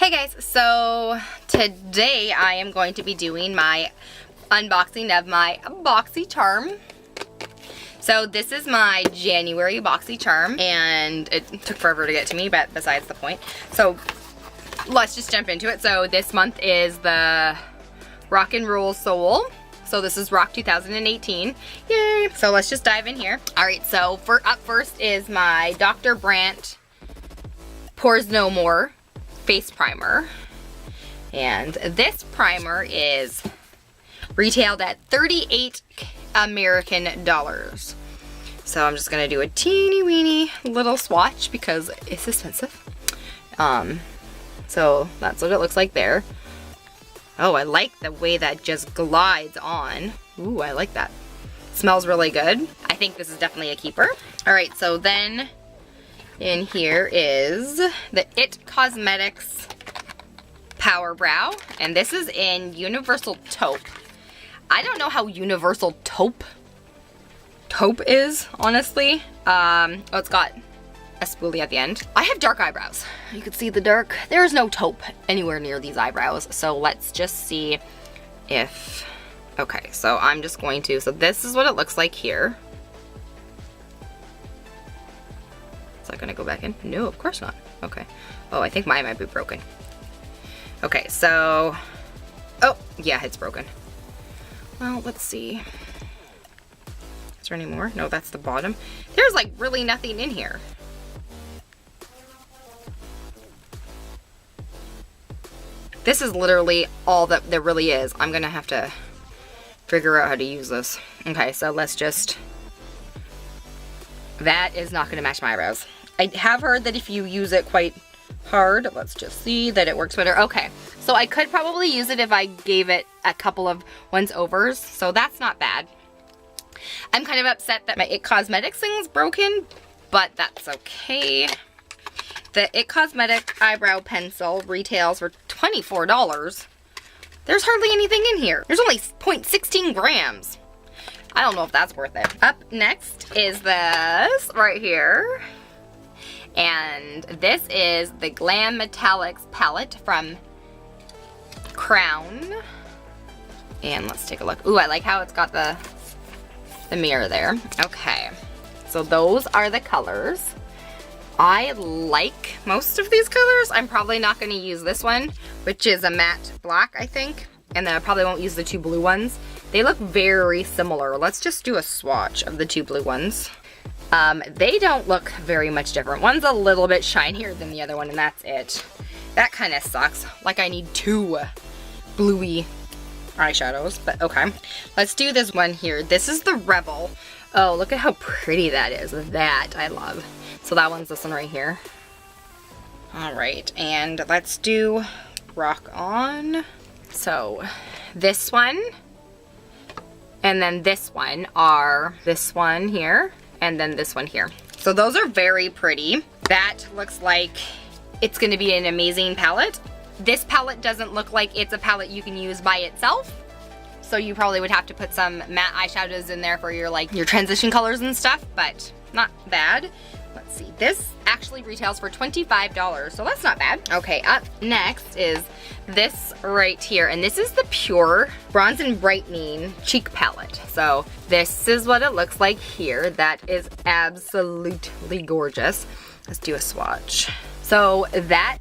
Hey guys, so today I am going to be doing my unboxing of my Boxycharm. So this is my January Boxycharm, and it took forever to get to me, but besides the point. So let's just jump into it. So this month is the Rock and Roll Soul. So this is Rock 2018. Yay! So let's just dive in here. All right, so up first is my Dr. Brandt Pores No More face primer, and this primer is retailed at 38 American dollars. So I'm just gonna do a teeny weeny little swatch because it's expensive. So that's what it looks like there. Oh, I like the way that just glides on. Ooh, I like that. Smells really good. I think this is definitely a keeper. All right, so then in here is the It Cosmetics Power Brow, and this is in Universal Taupe. I don't know how Universal Taupe is, honestly. Oh, it's got a spoolie at the end. I have dark eyebrows. You can see the dark. There is no taupe anywhere near these eyebrows, so let's just see if... Okay, so I'm just going to... So this is what it looks like here. Is that gonna go back in? No, of course not. Okay. Oh, I think mine might be broken. Okay, so... Oh, yeah, it's broken. Well, let's see. Is there any more? No, that's the bottom. There's like really nothing in here. This is literally all that there really is. I'm gonna have to figure out how to use this. Okay, so let's just... That is not gonna match my eyebrows. I have heard that if you use it quite hard, let's just see that it works better. Okay, so I could probably use it if I gave it a couple of once-overs, so that's not bad. I'm kind of upset that my It Cosmetics thing's broken, but that's okay. The It Cosmetic Eyebrow Pencil retails for $24. There's hardly anything in here. There's only 0.16 grams. I don't know if that's worth it. Up next is this right here. And this is the Glam Metallics palette from Crown. And let's take a look. Ooh, I like how it's got the mirror there. Okay, so those are the colors. I like most of these colors. I'm probably not going to use this one, which is a matte black, I think. And then I probably won't use the two blue ones. They look very similar. Let's just do a swatch of the two blue ones. They don't look very much different. One's a little bit shinier than the other one, and that's it. That kind of sucks. Like I need two bluey eyeshadows, but okay. Let's do this one here. This is the Rebel. Oh, look at how pretty that is. That I love. So that one's this one right here. All right, and let's do Rock On. So this one and then this one are this one here and then this one here. So those are very pretty. That looks like it's gonna be an amazing palette. This palette doesn't look like it's a palette you can use by itself. So you probably would have to put some matte eyeshadows in there for your your transition colors and stuff, but not bad. Let's see, this actually retails for $25, so that's not bad. Okay, up next is this right here, and this is the Pure Bronze and Brightening Cheek Palette. So this is what it looks like here. That is absolutely gorgeous. Let's do a swatch. So that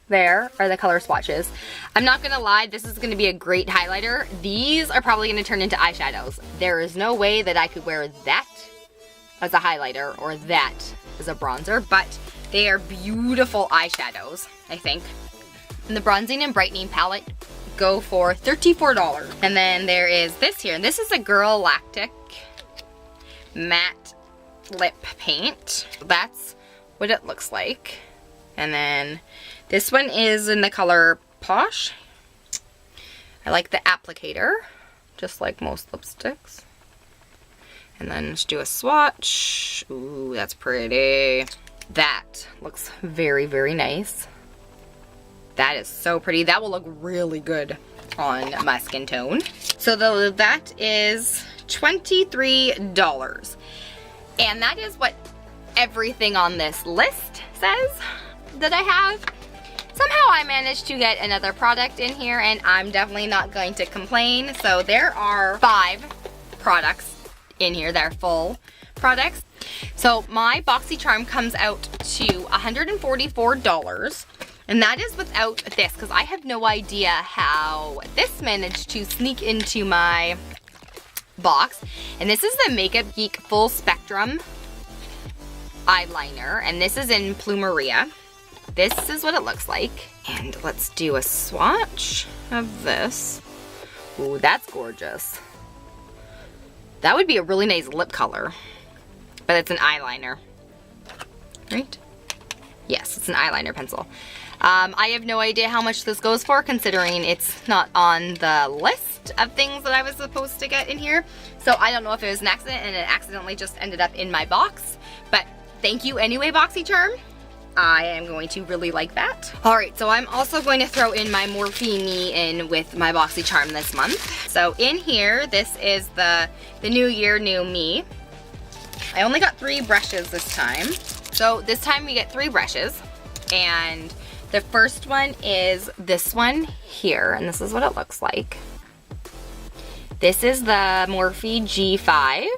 there are the color swatches. I'm not gonna lie, this is gonna be a great highlighter. These are probably gonna turn into eyeshadows. There is no way that I could wear that as a highlighter or that as a bronzer, but they are beautiful eyeshadows, I think. And the Bronzing and Brightening palette go for $34. And then there is this here, and this is a Girl Lactic matte lip paint. That's what it looks like. And then this one is in the color Posh. I like the applicator, just like most lipsticks. And then let's do a swatch. Ooh, that's pretty. That looks very, very nice. That is so pretty. That will look really good on my skin tone. So that is $23. And that is what everything on this list says that I have. somehow I managed to get another product in here, and I'm definitely not going to complain. So there are 5 products in here. They're full products. So my Boxycharm comes out to $144, and that is without this, because I have no idea how this managed to sneak into my box. And this is the Makeup Geek Full Spectrum eyeliner, and this is in Plumeria. This is what it looks like. And let's do a swatch of this. Ooh, that's gorgeous. That would be a really nice lip color, but it's an eyeliner, right? Yes, it's an eyeliner pencil. I have no idea how much this goes for, considering it's not on the list of things that I was supposed to get in here. So I don't know if it was an accident and it accidentally just ended up in my box, but thank you anyway, Boxycharm. I am going to really like that. All right, so I'm also going to throw in my Morpheme in with my Boxycharm this month. So in here, this is the New Year, New Me. I only got 3 brushes this time. So this time we get 3 brushes, and the first one is this one here, and this is what it looks like. This is the Morphe G5,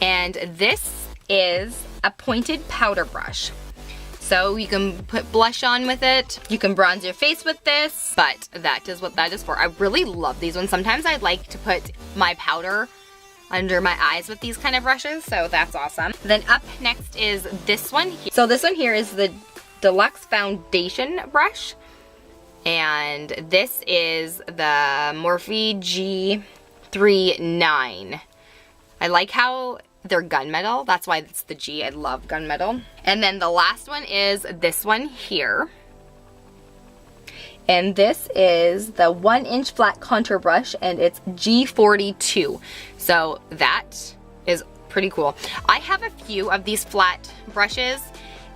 and this is a pointed powder brush. So you can put blush on with it, you can bronze your face with this, but that is what that is for. I really love these ones. Sometimes I like to put my powder under my eyes with these kind of brushes, so that's awesome. Then up next is this one here. So this one here is the Deluxe Foundation brush, and this is the Morphe G39. I like how they're gunmetal. That's why it's the G. I love gunmetal. And then the last one is this one here. And this is the 1-inch flat contour brush, and it's G42. So that is pretty cool. I have a few of these flat brushes,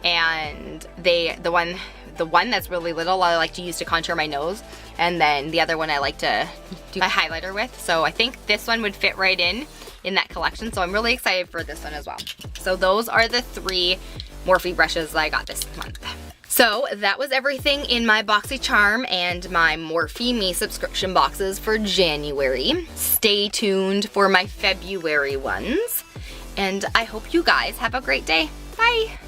and the one that's really little I like to use to contour my nose, and then the other one I like to do my highlighter with. So I think this one would fit right in that collection, so I'm really excited for this one as well. So those are the 3 Morphe brushes that I got this month. So that was everything in my Boxycharm and my Morpheme subscription boxes for January. Stay tuned for my February ones, and I hope you guys have a great day. Bye!